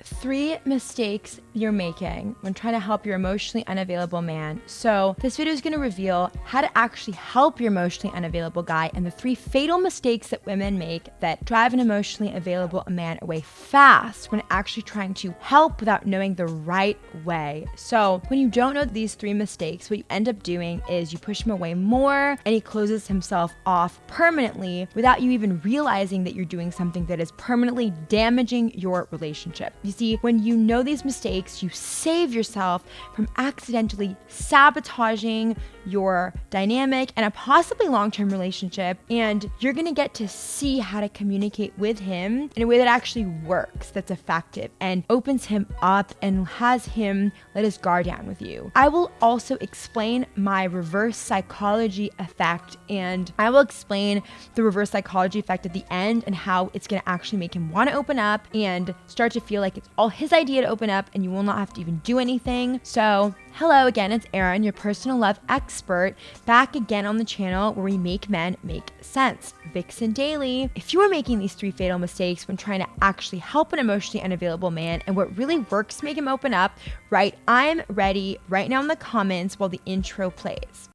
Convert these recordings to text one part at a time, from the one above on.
3 mistakes you're making when trying to help your emotionally unavailable man. So this video is going to reveal how to actually help your emotionally unavailable guy and the 3 fatal mistakes that women make that drive an emotionally available man away fast when actually trying to help without knowing the right way. So when you don't know these 3 mistakes, what you end up doing is you push him away more and he closes himself off permanently without you even realizing that you're doing something that is permanently damaging your relationship. You see, when you know these mistakes, you save yourself from accidentally sabotaging your dynamic and a possibly long-term relationship, and you're gonna get to see how to communicate with him in a way that actually works, that's effective, and opens him up and has him let his guard down with you. I will also explain my reverse psychology effect, and I will explain the reverse psychology effect at the end and how it's gonna actually make him want to open up and start to feel like it's all his idea to open up and you will not have to even do anything. So hello again, it's Erin, your personal love expert, back again on the channel where we make men make sense. VixenDaily. If you are making these 3 fatal mistakes when trying to actually help an emotionally unavailable man and what really works to make him open up, write "I'm ready" right now in the comments while the intro plays.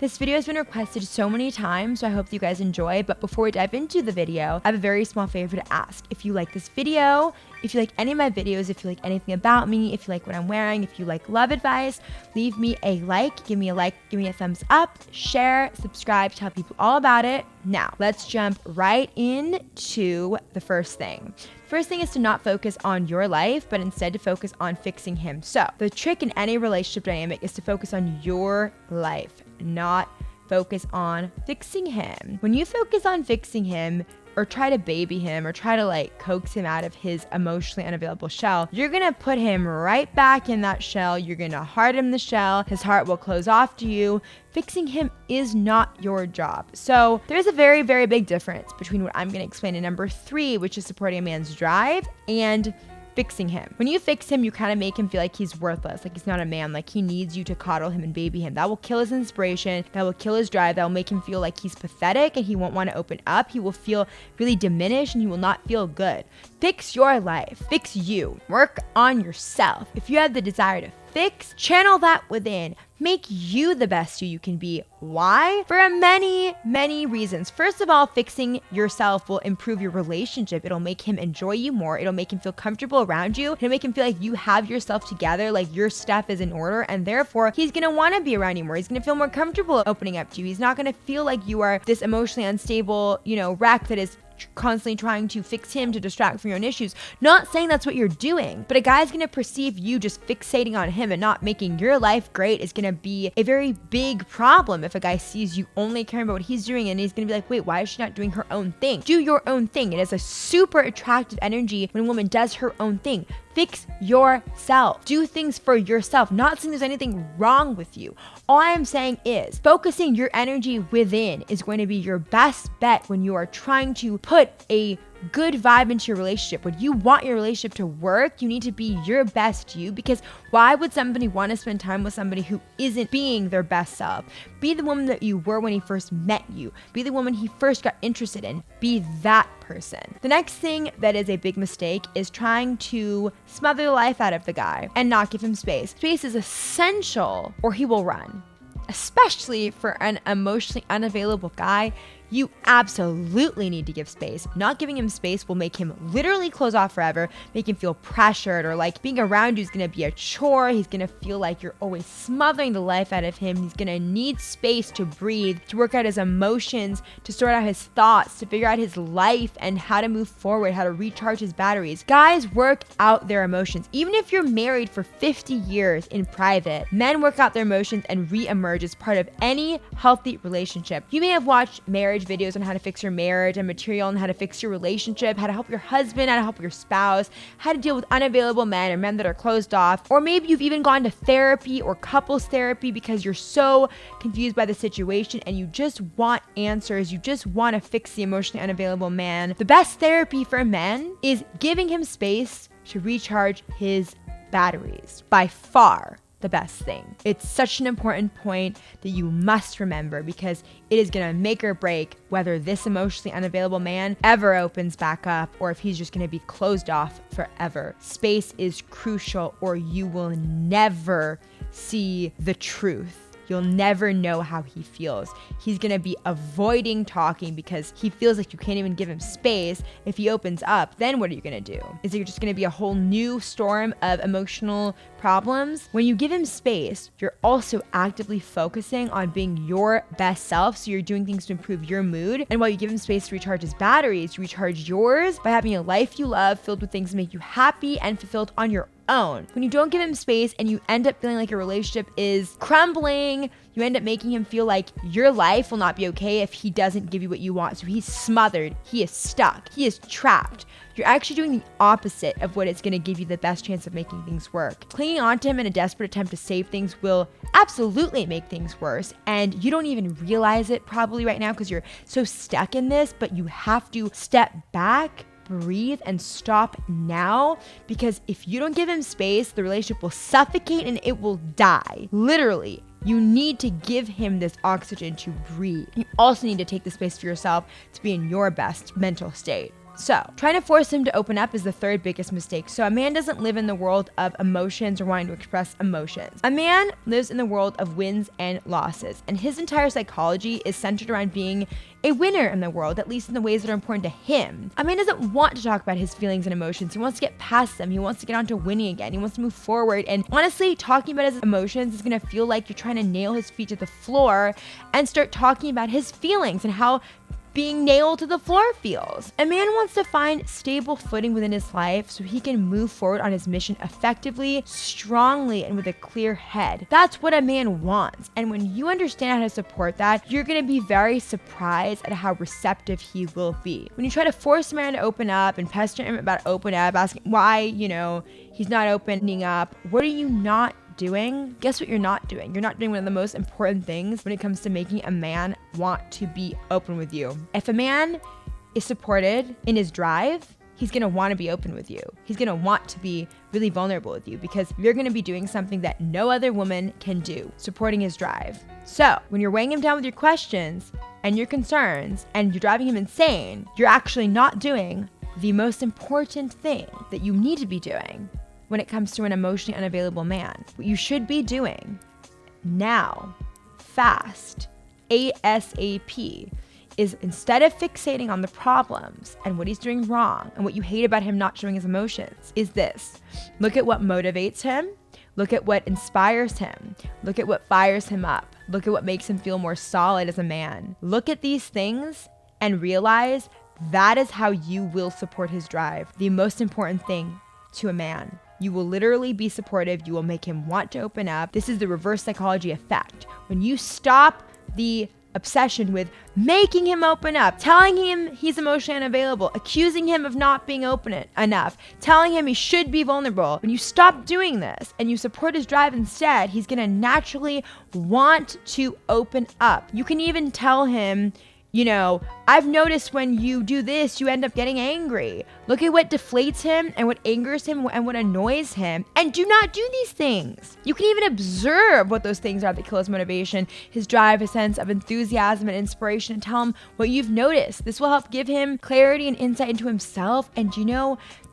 This video has been requested so many times, so I hope you guys enjoy. But before we dive into the video, I have a very small favor to ask. If you like this video, if you like any of my videos, if you like anything about me, if you like what I'm wearing, if you like love advice, leave me a like, give me a thumbs up, share, subscribe, tell people all about it. Now, let's jump right into the first thing. First thing is to not focus on your life, but instead to focus on fixing him. So the trick in any relationship dynamic is to focus on your life, not focus on fixing him. When you focus on fixing him, or try to baby him, or try to coax him out of his emotionally unavailable shell, you're gonna put him right back in that shell. You're gonna harden the shell. His heart will close off to you. Fixing him is not your job. So there's a very, very big difference between what I'm gonna explain in number 3, which is supporting a man's drive, and fixing him. When you fix him, you kind of make him feel like he's worthless, like he's not a man, like he needs you to coddle him and baby him. That will kill his inspiration, that will kill his drive, that will make him feel like he's pathetic and he won't want to open up. He will feel really diminished and he will not feel good. Fix your life, fix you, work on yourself. If you have the desire to fix, channel that within. Make you the best you can be. Why? For many, many reasons. First of all, fixing yourself will improve your relationship. It'll make him enjoy you more. It'll make him feel comfortable around you. It'll make him feel like you have yourself together, like your stuff is in order, and therefore he's gonna want to be around you more. He's gonna feel more comfortable opening up to you. He's not gonna feel like you are this emotionally unstable, wreck that is constantly trying to fix him to distract from your own issues. Not saying that's what you're doing, but a guy's gonna perceive you just fixating on him and not making your life great is gonna be a very big problem if a guy sees you only caring about what he's doing, and he's gonna be like, wait, why is she not doing her own thing? Do your own thing. It is a super attractive energy when a woman does her own thing. Fix yourself. Do things for yourself. Not saying there's anything wrong with you. All I am saying is focusing your energy within is going to be your best bet when you are trying to put a good vibe into your relationship. When you want your relationship to work, you need to be your best you, because why would somebody want to spend time with somebody who isn't being their best self? Be the woman that you were when he first met you. Be the woman he first got interested in. Be that person. The next thing that is a big mistake is trying to smother the life out of the guy and not give him space. Space is essential or he will run. Especially for an emotionally unavailable guy, you absolutely need to give space. Not giving him space will make him literally close off forever, make him feel pressured, or like being around you is gonna be a chore. He's gonna feel like you're always smothering the life out of him. He's gonna need space to breathe, to work out his emotions, to sort out his thoughts, to figure out his life and how to move forward, how to recharge his batteries. Guys work out their emotions. Even if you're married for 50 years in private, men work out their emotions and re-emerge as part of any healthy relationship. You may have watched marriage videos on how to fix your marriage and material on how to fix your relationship, how to help your husband, how to help your spouse, how to deal with unavailable men or men that are closed off. Or maybe you've even gone to therapy or couples therapy because you're so confused by the situation and you just want answers. You just want to fix the emotionally unavailable man. The best therapy for men is giving him space to recharge his batteries. By far, the best thing. It's such an important point that you must remember because it is gonna make or break whether this emotionally unavailable man ever opens back up or if he's just gonna be closed off forever. Space is crucial or you will never see the truth. You'll never know how he feels. He's gonna be avoiding talking because he feels like you can't even give him space. If he opens up, then what are you gonna do? Is it just gonna be a whole new storm of emotional problems? When you give him space, you're also actively focusing on being your best self. So you're doing things to improve your mood. And while you give him space to recharge his batteries, you recharge yours by having a life you love filled with things that make you happy and fulfilled on your own. When you don't give him space and you end up feeling like your relationship is crumbling, you end up making him feel like your life will not be okay if he doesn't give you what you want. So he's smothered, he is stuck, he is trapped. You're actually doing the opposite of what is gonna give you the best chance of making things work. Clinging on to him in a desperate attempt to save things will absolutely make things worse. And you don't even realize it probably right now because you're so stuck in this, but you have to step back, breathe, and stop now, because if you don't give him space, the relationship will suffocate and it will die. Literally, you need to give him this oxygen to breathe. You also need to take the space for yourself to be in your best mental state. So, trying to force him to open up is the third biggest mistake. So, a man doesn't live in the world of emotions or wanting to express emotions. A man lives in the world of wins and losses, and his entire psychology is centered around being a winner in the world, at least in the ways that are important to him. A man doesn't want to talk about his feelings and emotions. He wants to get past them. He wants to get on to winning again. He wants to move forward. And honestly, talking about his emotions is going to feel like you're trying to nail his feet to the floor and start talking about his feelings and how being nailed to the floor feels. A man wants to find stable footing within his life so he can move forward on his mission effectively, strongly, and with a clear head. That's what a man wants. And when you understand how to support that, you're gonna be very surprised at how receptive he will be. When you try to force a man to open up and pester him about open up, asking why, he's not opening up, what are you not doing? Guess what you're not doing? You're not doing one of the most important things when it comes to making a man want to be open with you. If a man is supported in his drive, he's gonna want to be open with you. He's gonna want to be really vulnerable with you because you're gonna be doing something that no other woman can do, supporting his drive. So when you're weighing him down with your questions and your concerns and you're driving him insane, you're actually not doing the most important thing that you need to be doing when it comes to an emotionally unavailable man. What you should be doing now, fast, ASAP, is instead of fixating on the problems and what he's doing wrong and what you hate about him not showing his emotions, is this. Look at what motivates him. Look at what inspires him. Look at what fires him up. Look at what makes him feel more solid as a man. Look at these things and realize that is how you will support his drive. The most important thing to a man. You will literally be supportive. You will make him want to open up. This is the reverse psychology effect. When you stop the obsession with making him open up, telling him he's emotionally unavailable, accusing him of not being open enough, telling him he should be vulnerable. When you stop doing this and you support his drive instead, he's gonna naturally want to open up. You can even tell him, I've noticed when you do this, you end up getting angry. Look at what deflates him and what angers him and what annoys him. And do not do these things. You can even observe what those things are that kill his motivation, his drive, his sense of enthusiasm and inspiration, and tell him what you've noticed. This will help give him clarity and insight into himself. And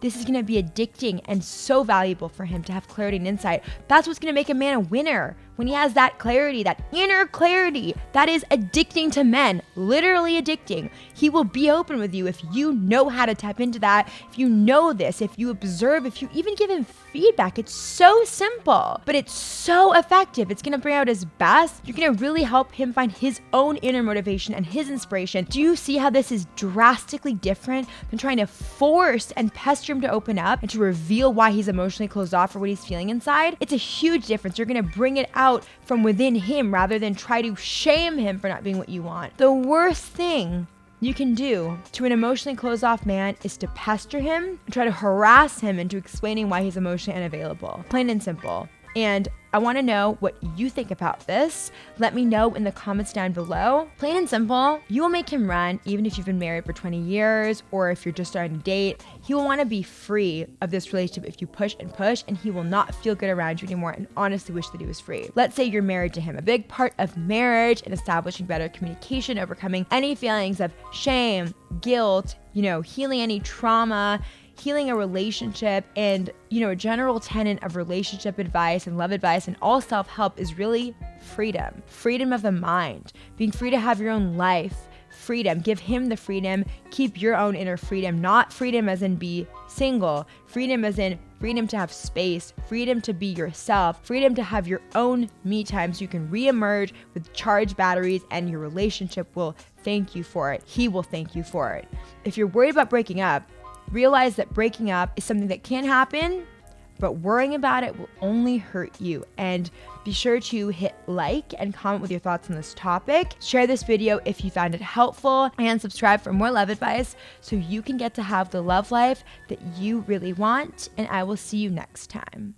this is going to be addicting and so valuable for him to have clarity and insight. That's what's going to make a man a winner. When he has that clarity, that inner clarity, that is addicting to men, literally addicting. He will be open with you if you know how to tap into that, if you know this, if you observe, if you even give him feedback. It's so simple, but it's so effective. It's gonna bring out his best. You're gonna really help him find his own inner motivation and his inspiration. Do you see how this is drastically different than trying to force and pester him to open up and to reveal why he's emotionally closed off or what he's feeling inside? It's a huge difference. You're gonna bring it out from within him rather than try to shame him for not being what you want. The worst thing you can do to an emotionally closed off man is to pester him and try to harass him into explaining why he's emotionally unavailable. Plain and simple. And I want to know what you think about this. Let me know in the comments down below. Plain and simple, you will make him run even if you've been married for 20 years or if you're just starting to date. He will want to be free of this relationship if you push and push, and he will not feel good around you anymore and honestly wish that he was free. Let's say you're married to him. A big part of marriage and establishing better communication, overcoming any feelings of shame, guilt, healing any trauma, healing a relationship, and a general tenet of relationship advice and love advice and all self-help is really freedom of the mind, being free to have your own life. Freedom, give him the freedom, keep your own inner freedom, not freedom as in be single, freedom as in freedom to have space, freedom to be yourself, freedom to have your own me time so you can reemerge with charged batteries, and your relationship will thank you for it. He will thank you for it. If you're worried about breaking up, realize that breaking up is something that can happen, but worrying about it will only hurt you. And be sure to hit like and comment with your thoughts on this topic. Share this video if you found it helpful, and subscribe for more love advice so you can get to have the love life that you really want. And I will see you next time.